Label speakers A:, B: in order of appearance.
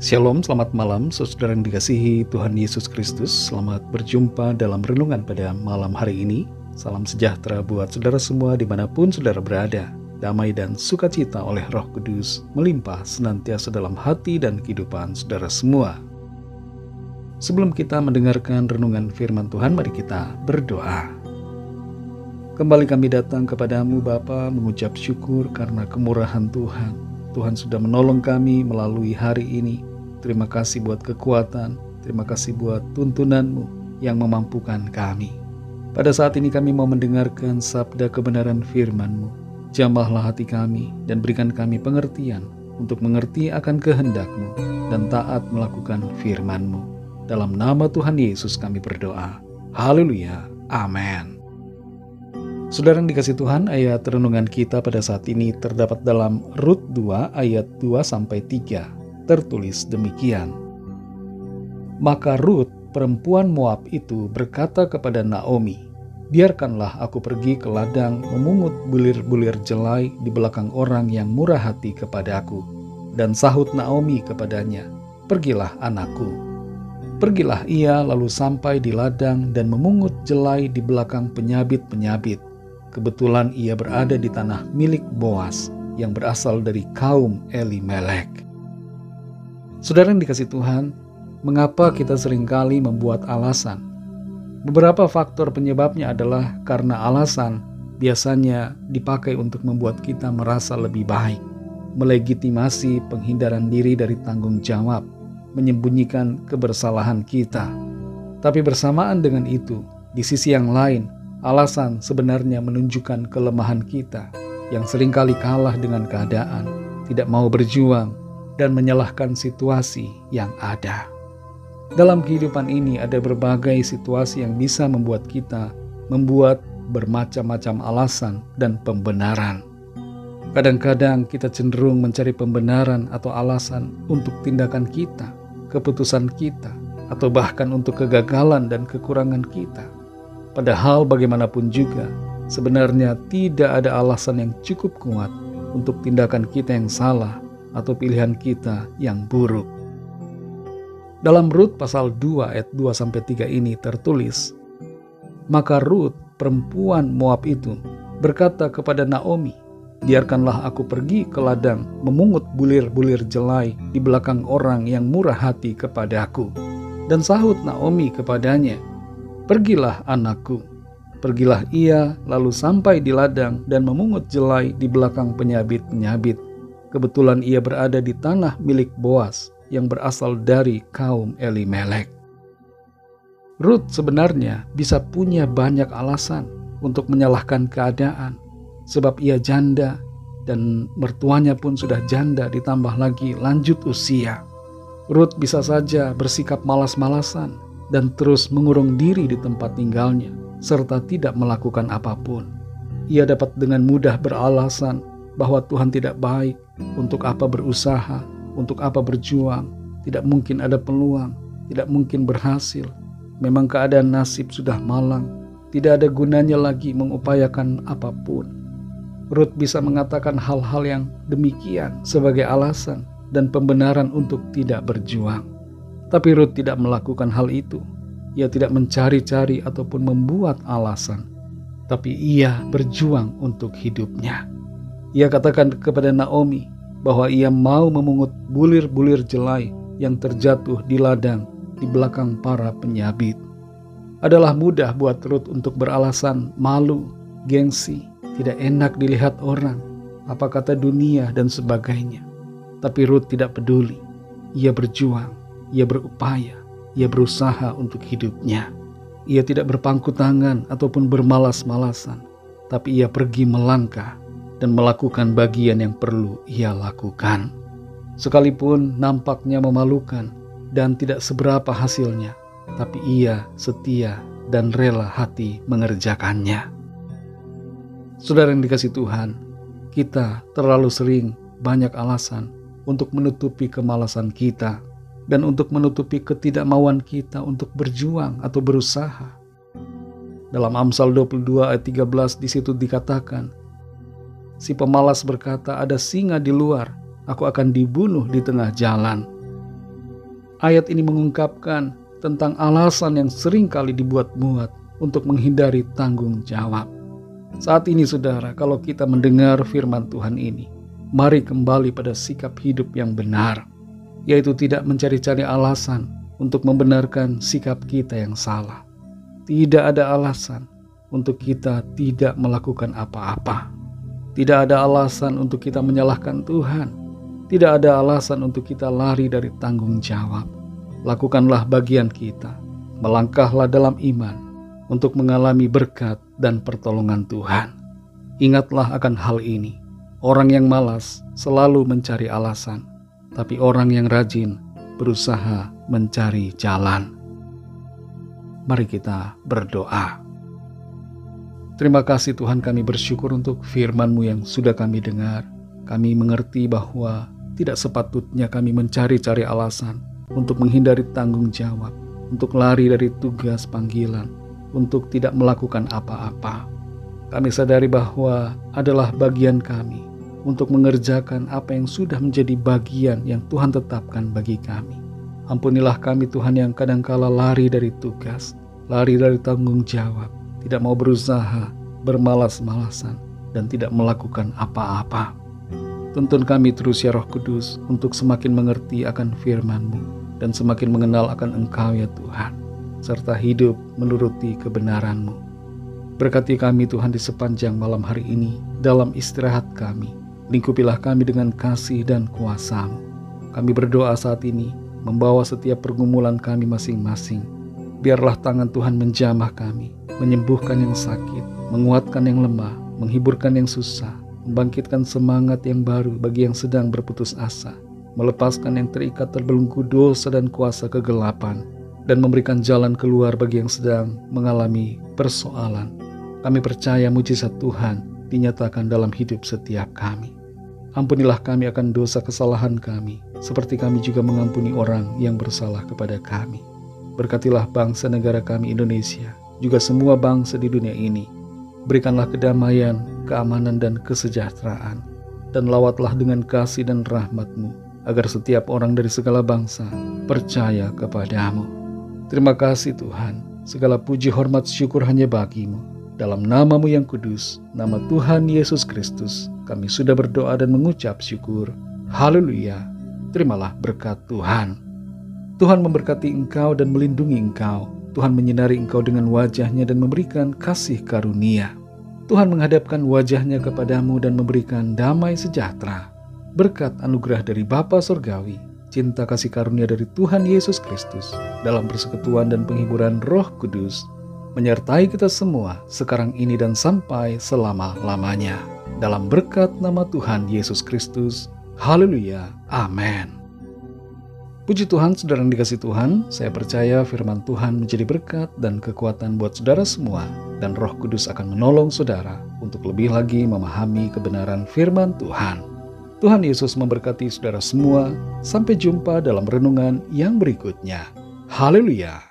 A: Shalom, selamat malam saudara yang dikasihi Tuhan Yesus Kristus. Selamat berjumpa dalam renungan pada malam hari ini. Salam sejahtera buat saudara semua dimanapun saudara berada. Damai dan sukacita oleh Roh Kudus melimpah senantiasa dalam hati dan kehidupan saudara semua. Sebelum kita mendengarkan renungan firman Tuhan, mari kita berdoa. Kembali kami datang kepadamu Bapa, mengucap syukur karena kemurahan Tuhan. Tuhan sudah menolong kami melalui hari ini. Terima kasih buat kekuatan, terima kasih buat tuntunan-Mu yang memampukan kami. Pada saat ini kami mau mendengarkan sabda kebenaran firman-Mu. Jamahlah hati kami dan berikan kami pengertian untuk mengerti akan kehendak-Mu dan taat melakukan firman-Mu. Dalam nama Tuhan Yesus kami berdoa. Haleluya. Amin. Saudara yang dikasihi Tuhan, ayat renungan kita pada saat ini terdapat dalam Rut 2 ayat 2-3. Tertulis demikian. Maka Rut, perempuan Moab itu berkata kepada Naomi, "Biarkanlah aku pergi ke ladang memungut bulir-bulir jelai di belakang orang yang murah hati kepadaku." Dan sahut Naomi kepadanya, "Pergilah anakku." Pergilah ia lalu sampai di ladang dan memungut jelai di belakang penyabit-penyabit. Kebetulan ia berada di tanah milik Boas yang berasal dari kaum Elimelek. Saudara yang dikasihi Tuhan, mengapa kita seringkali membuat alasan? Beberapa faktor penyebabnya adalah karena alasan biasanya dipakai untuk membuat kita merasa lebih baik, melegitimasi penghindaran diri dari tanggung jawab, menyembunyikan kebersalahan kita. Tapi bersamaan dengan itu, di sisi yang lain, alasan sebenarnya menunjukkan kelemahan kita yang seringkali kalah dengan keadaan, tidak mau berjuang, dan menyalahkan situasi yang ada. Dalam kehidupan ini ada berbagai situasi yang bisa membuat kita membuat bermacam-macam alasan dan pembenaran. Kadang-kadang kita cenderung mencari pembenaran atau alasan untuk tindakan kita, keputusan kita, atau bahkan untuk kegagalan dan kekurangan kita. Padahal bagaimanapun juga, sebenarnya tidak ada alasan yang cukup kuat untuk tindakan kita yang salah atau pilihan kita yang buruk. Dalam Rut pasal 2 ayat 2-3 ini tertulis, "Maka Rut, perempuan Moab itu, berkata kepada Naomi, 'Biarkanlah aku pergi ke ladang memungut bulir-bulir jelai di belakang orang yang murah hati kepadaku.' Dan sahut Naomi kepadanya, 'Pergilah anakku.' Pergilah ia lalu sampai di ladang dan memungut jelai di belakang penyabit-penyabit. Kebetulan ia berada di tanah milik Boas yang berasal dari kaum Elimelek." Rut sebenarnya bisa punya banyak alasan untuk menyalahkan keadaan, sebab ia janda dan mertuanya pun sudah janda ditambah lagi lanjut usia. Rut bisa saja bersikap malas-malasan dan terus mengurung diri di tempat tinggalnya serta tidak melakukan apapun. Ia dapat dengan mudah beralasan bahwa Tuhan tidak baik, untuk apa berusaha, untuk apa berjuang, tidak mungkin ada peluang, tidak mungkin berhasil. Memang keadaan nasib sudah malang, tidak ada gunanya lagi mengupayakan apapun. Rut bisa mengatakan hal-hal yang demikian sebagai alasan dan pembenaran untuk tidak berjuang. Tapi Rut tidak melakukan hal itu. Ia tidak mencari-cari ataupun membuat alasan, tapi ia berjuang untuk hidupnya. Ia katakan kepada Naomi bahwa ia mau memungut bulir-bulir jelai yang terjatuh di ladang di belakang para penyabit. Adalah mudah buat Rut untuk beralasan malu, gengsi, tidak enak dilihat orang, apa kata dunia dan sebagainya. Tapi Rut tidak peduli. Ia berjuang, ia berupaya, ia berusaha untuk hidupnya. Ia tidak berpangku tangan ataupun bermalas-malasan, tapi ia pergi melangkah dan melakukan bagian yang perlu ia lakukan. Sekalipun nampaknya memalukan dan tidak seberapa hasilnya, tapi ia setia dan rela hati mengerjakannya. Saudara yang dikasihi Tuhan, kita terlalu sering banyak alasan untuk menutupi kemalasan kita dan untuk menutupi ketidakmauan kita untuk berjuang atau berusaha. Dalam Amsal 22 ayat 13 di situ dikatakan, Si pemalas berkata, ada singa di luar, aku akan dibunuh di tengah jalan. Ayat ini mengungkapkan tentang alasan yang sering kali dibuat-buat untuk menghindari tanggung jawab. Saat ini saudara, kalau kita mendengar firman Tuhan ini, mari kembali pada sikap hidup yang benar, yaitu tidak mencari-cari alasan untuk membenarkan sikap kita yang salah. Tidak ada alasan untuk kita tidak melakukan apa-apa. Tidak ada alasan untuk kita menyalahkan Tuhan. Tidak ada alasan untuk kita lari dari tanggung jawab. Lakukanlah bagian kita. Melangkahlah dalam iman untuk mengalami berkat dan pertolongan Tuhan. Ingatlah akan hal ini. Orang yang malas selalu mencari alasan, tapi orang yang rajin berusaha mencari jalan. Mari kita berdoa. Terima kasih Tuhan, kami bersyukur untuk firman-Mu yang sudah kami dengar. Kami mengerti bahwa tidak sepatutnya kami mencari-cari alasan untuk menghindari tanggung jawab, untuk lari dari tugas panggilan, untuk tidak melakukan apa-apa. Kami sadari bahwa adalah bagian kami untuk mengerjakan apa yang sudah menjadi bagian yang Tuhan tetapkan bagi kami. Ampunilah kami Tuhan yang kadangkala lari dari tugas, lari dari tanggung jawab, tidak mau berusaha, bermalas-malasan, dan tidak melakukan apa-apa. Tuntun kami terus ya Roh Kudus untuk semakin mengerti akan firman-Mu dan semakin mengenal akan Engkau ya Tuhan, serta hidup menuruti kebenaran-Mu. Berkati kami Tuhan di sepanjang malam hari ini dalam istirahat kami. Lingkupilah kami dengan kasih dan kuasa-Mu. Kami berdoa saat ini membawa setiap pergumulan kami masing-masing. Biarlah tangan Tuhan menjamah kami, menyembuhkan yang sakit, menguatkan yang lemah, menghiburkan yang susah, membangkitkan semangat yang baru bagi yang sedang berputus asa, melepaskan yang terikat terbelenggu dosa dan kuasa kegelapan, dan memberikan jalan keluar bagi yang sedang mengalami persoalan. Kami percaya mujizat Tuhan dinyatakan dalam hidup setiap kami. Ampunilah kami akan dosa kesalahan kami, seperti kami juga mengampuni orang yang bersalah kepada kami. Berkatilah bangsa negara kami Indonesia, juga semua bangsa di dunia ini. Berikanlah kedamaian, keamanan, dan kesejahteraan. Dan lawatlah dengan kasih dan rahmat-Mu, agar setiap orang dari segala bangsa percaya kepadamu. Terima kasih Tuhan, segala puji hormat syukur hanya bagi-Mu. Dalam nama-Mu yang kudus, nama Tuhan Yesus Kristus, kami sudah berdoa dan mengucap syukur. Haleluya. Terimalah berkat Tuhan. Tuhan memberkati engkau dan melindungi engkau. Tuhan menyinari engkau dengan wajah-Nya dan memberikan kasih karunia. Tuhan menghadapkan wajah-Nya kepadamu dan memberikan damai sejahtera. Berkat anugerah dari Bapa Surgawi, cinta kasih karunia dari Tuhan Yesus Kristus, dalam persekutuan dan penghiburan Roh Kudus, menyertai kita semua sekarang ini dan sampai selama-lamanya. Dalam berkat nama Tuhan Yesus Kristus. Haleluya. Amin. Puji Tuhan, saudara yang dikasih Tuhan, saya percaya firman Tuhan menjadi berkat dan kekuatan buat saudara semua, dan Roh Kudus akan menolong saudara untuk lebih lagi memahami kebenaran firman Tuhan. Tuhan Yesus memberkati saudara semua. Sampai jumpa dalam renungan yang berikutnya. Haleluya.